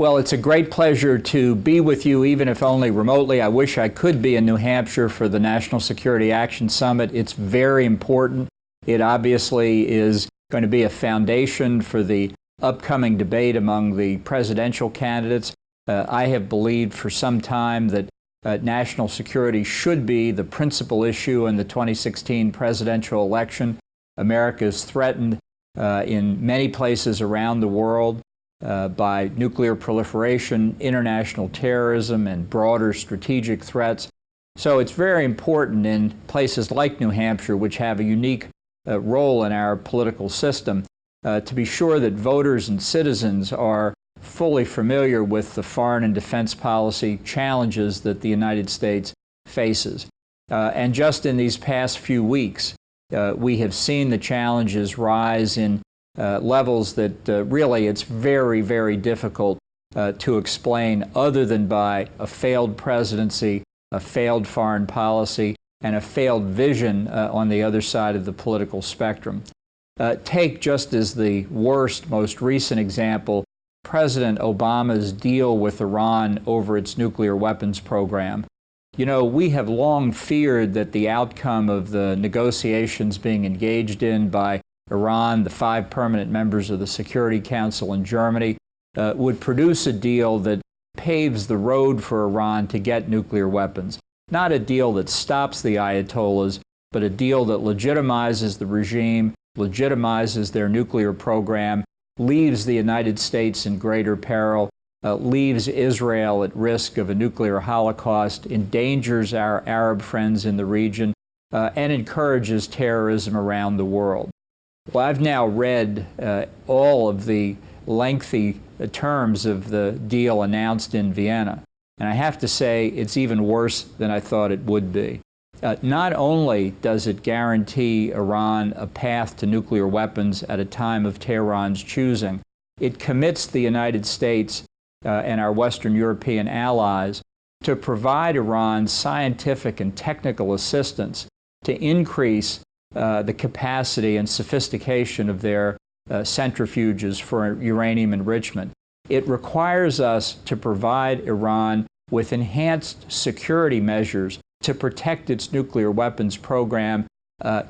Well, it's a great pleasure to be with you, even if only remotely. I wish I could be in New Hampshire for the National Security Action Summit. It's very important. It obviously is going to be a foundation for the upcoming debate among the presidential candidates. I have believed for some time that national security should be the principal issue in the 2016 presidential election. America is threatened in many places around the world by nuclear proliferation, international terrorism, and broader strategic threats. So it's very important in places like New Hampshire, which have a unique role in our political system, to be sure that voters and citizens are fully familiar with the foreign and defense policy challenges that the United States faces. And just in these past few weeks, we have seen the challenges rise in levels that really it's very, very difficult to explain other than by a failed presidency, a failed foreign policy, and a failed vision on the other side of the political spectrum. Take just as the worst, most recent example, President Obama's deal with Iran over its nuclear weapons program. You know, we have long feared that the outcome of the negotiations being engaged in by Iran, the 5 permanent members of the Security Council in Germany, would produce a deal that paves the road for Iran to get nuclear weapons. Not a deal that stops the Ayatollahs, but a deal that legitimizes the regime, legitimizes their nuclear program, leaves the United States in greater peril, leaves Israel at risk of a nuclear holocaust, endangers our Arab friends in the region, and encourages terrorism around the world. Well, I've now read all of the lengthy terms of the deal announced in Vienna, and I have to say it's even worse than I thought it would be. Not only does it guarantee Iran a path to nuclear weapons at a time of Tehran's choosing, it commits the United States and our Western European allies to provide Iran scientific and technical assistance to increase the capacity and sophistication of their centrifuges for uranium enrichment. It requires us to provide Iran with enhanced security measures to protect its nuclear weapons program,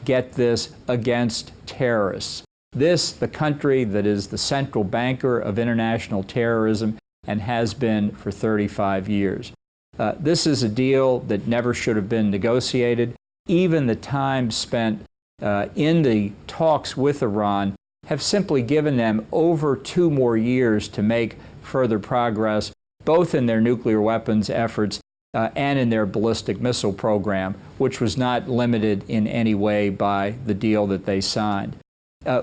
get this, against terrorists. This, the country that is the central banker of international terrorism and has been for 35 years. This is a deal that never should have been negotiated. Even the time spent in the talks with Iran have simply given them over 2 more years to make further progress, both in their nuclear weapons efforts and in their ballistic missile program, which was not limited in any way by the deal that they signed.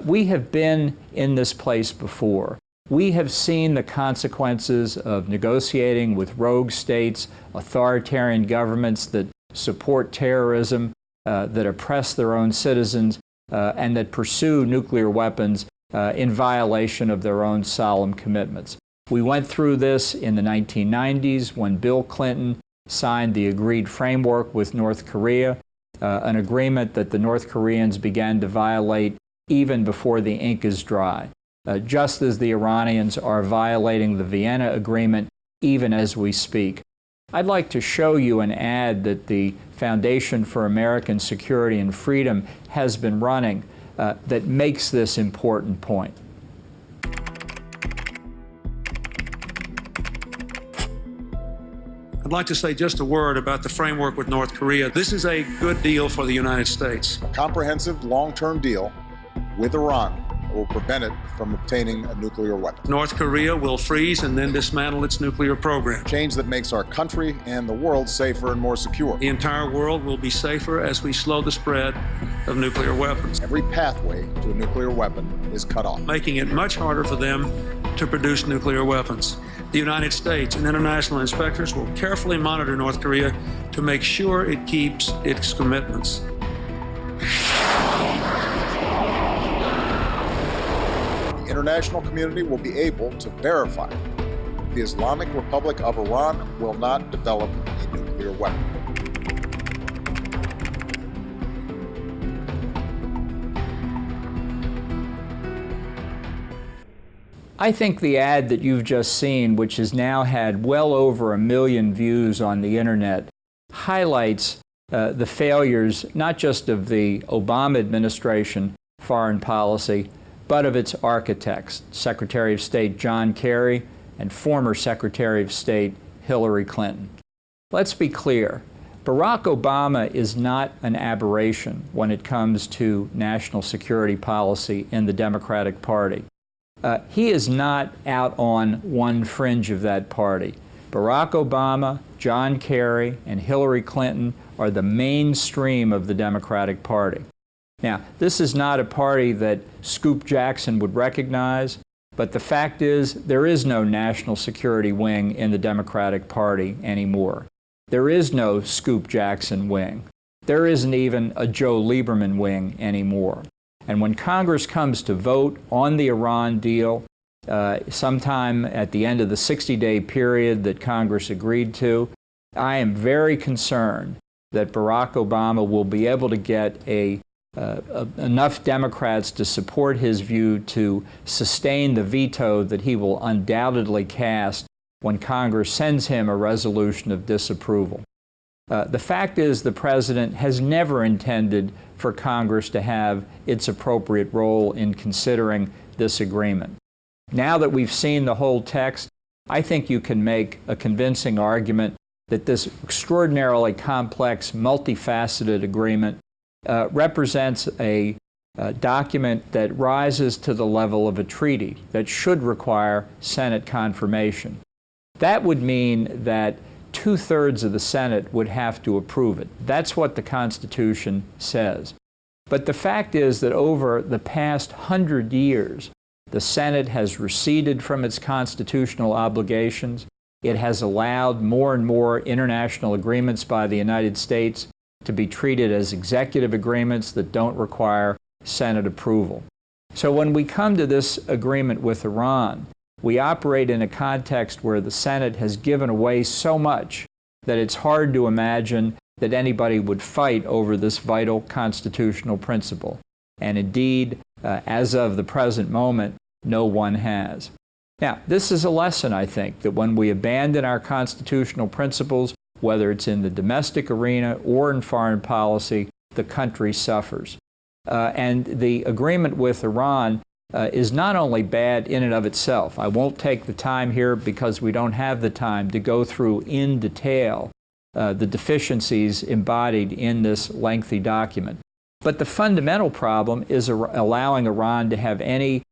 We have been in this place before. We have seen the consequences of negotiating with rogue states, authoritarian governments that support terrorism, that oppress their own citizens, and that pursue nuclear weapons in violation of their own solemn commitments. We went through this in the 1990s when Bill Clinton signed the agreed framework with North Korea, an agreement that the North Koreans began to violate even before the ink is dry, just as the Iranians are violating the Vienna Agreement even as we speak. I'd like to show you an ad that the Foundation for American Security and Freedom has been running that makes this important point. I'd like to say just a word about the framework with North Korea. This is a good deal for the United States. A comprehensive long-term deal with Iran will prevent it from obtaining a nuclear weapon. North Korea will freeze and then dismantle its nuclear program. Change that makes our country and the world safer and more secure. The entire world will be safer as we slow the spread of nuclear weapons. Every pathway to a nuclear weapon is cut off, making it much harder for them to produce nuclear weapons. The United States and international inspectors will carefully monitor North Korea to make sure it keeps its commitments. The international community will be able to verify that the Islamic Republic of Iran will not develop a nuclear weapon. I think the ad that you've just seen, which has now had well over 1 million views on the internet, highlights the failures not just of the Obama administration foreign policy, but of its architects, Secretary of State John Kerry and former Secretary of State Hillary Clinton. Let's be clear. Barack Obama is not an aberration when it comes to national security policy in the Democratic Party. He is not out on one fringe of that party. Barack Obama, John Kerry, and Hillary Clinton are the mainstream of the Democratic Party. Now, this is not a party that Scoop Jackson would recognize, but the fact is there is no national security wing in the Democratic Party anymore. There is no Scoop Jackson wing. There isn't even a Joe Lieberman wing anymore. And when Congress comes to vote on the Iran deal, sometime at the end of the 60-day period that Congress agreed to, I am very concerned that Barack Obama will be able to get enough Democrats to support his view to sustain the veto that he will undoubtedly cast when Congress sends him a resolution of disapproval. The fact is the President has never intended for Congress to have its appropriate role in considering this agreement. Now that we've seen the whole text, I think you can make a convincing argument that this extraordinarily complex, multifaceted agreement represents a document that rises to the level of a treaty that should require Senate confirmation. That would mean that 2/3 of the Senate would have to approve it. That's what the Constitution says. But the fact is that over the past 100 years, the Senate has receded from its constitutional obligations. It has allowed more and more international agreements by the United States to be treated as executive agreements that don't require Senate approval. So when we come to this agreement with Iran, we operate in a context where the Senate has given away so much that it's hard to imagine that anybody would fight over this vital constitutional principle. And indeed, as of the present moment, no one has. Now, this is a lesson, I think, that when we abandon our constitutional principles, whether it's in the domestic arena or in foreign policy, the country suffers. And the agreement with Iran is not only bad in and of itself. I won't take the time here because we don't have the time to go through in detail the deficiencies embodied in this lengthy document. But the fundamental problem is allowing Iran to have any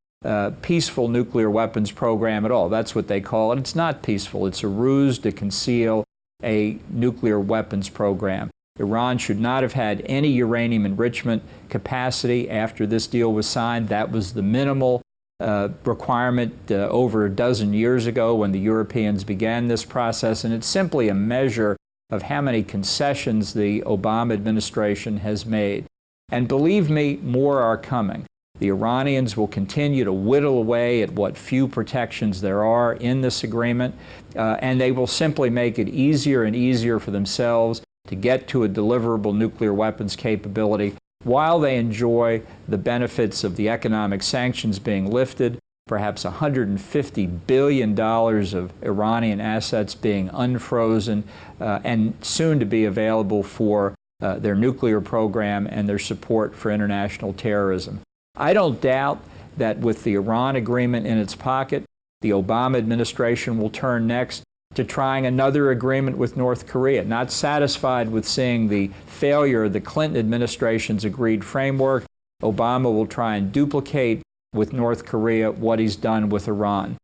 peaceful nuclear weapons program at all. That's what they call it. It's not peaceful. It's a ruse to conceal a nuclear weapons program. Iran should not have had any uranium enrichment capacity after this deal was signed. That was the minimal requirement over a dozen years ago when the Europeans began this process, and it's simply a measure of how many concessions the Obama administration has made. And believe me, more are coming. The Iranians will continue to whittle away at what few protections there are in this agreement, and they will simply make it easier and easier for themselves to get to a deliverable nuclear weapons capability while they enjoy the benefits of the economic sanctions being lifted, perhaps $150 billion of Iranian assets being unfrozen and soon to be available for their nuclear program and their support for international terrorism. I don't doubt that with the Iran agreement in its pocket, the Obama administration will turn next to trying another agreement with North Korea. Not satisfied with seeing the failure of the Clinton administration's agreed framework, Obama will try and duplicate with North Korea what he's done with Iran,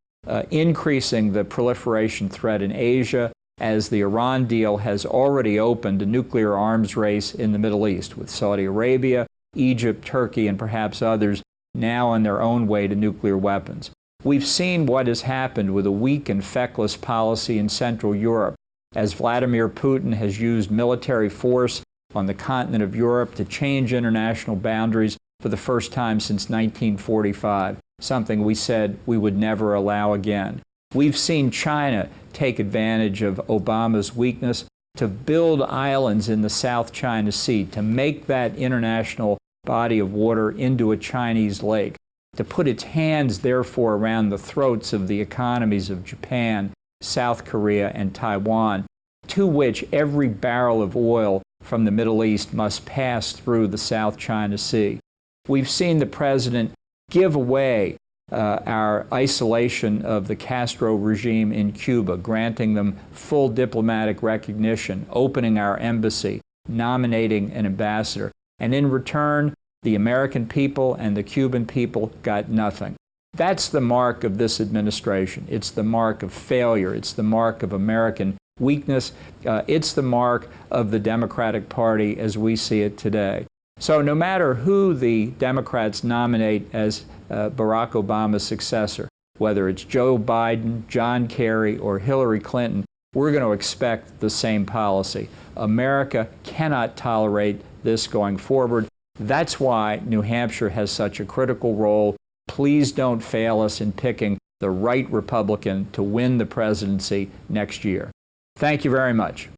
increasing the proliferation threat in Asia, as the Iran deal has already opened a nuclear arms race in the Middle East, with Saudi Arabia, Egypt, Turkey, and perhaps others now on their own way to nuclear weapons. We've seen what has happened with a weak and feckless policy in Central Europe, as Vladimir Putin has used military force on the continent of Europe to change international boundaries for the first time since 1945, something we said we would never allow again. We've seen China take advantage of Obama's weakness to build islands in the South China Sea, to make that international body of water into a Chinese lake. to put its hands, therefore, around the throats of the economies of Japan, South Korea, and Taiwan, to which every barrel of oil from the Middle East must pass through the South China Sea. We've seen the president give away our isolation of the Castro regime in Cuba, granting them full diplomatic recognition, opening our embassy, nominating an ambassador. And in return, the American people and the Cuban people got nothing. That's the mark of this administration. It's the mark of failure. It's the mark of American weakness. It's the mark of the Democratic Party as we see it today. So no matter who the Democrats nominate as Barack Obama's successor, whether it's Joe Biden, John Kerry, or Hillary Clinton, we're going to expect the same policy. America cannot tolerate this going forward. That's why New Hampshire has such a critical role. Please don't fail us in picking the right Republican to win the presidency next year. Thank you very much.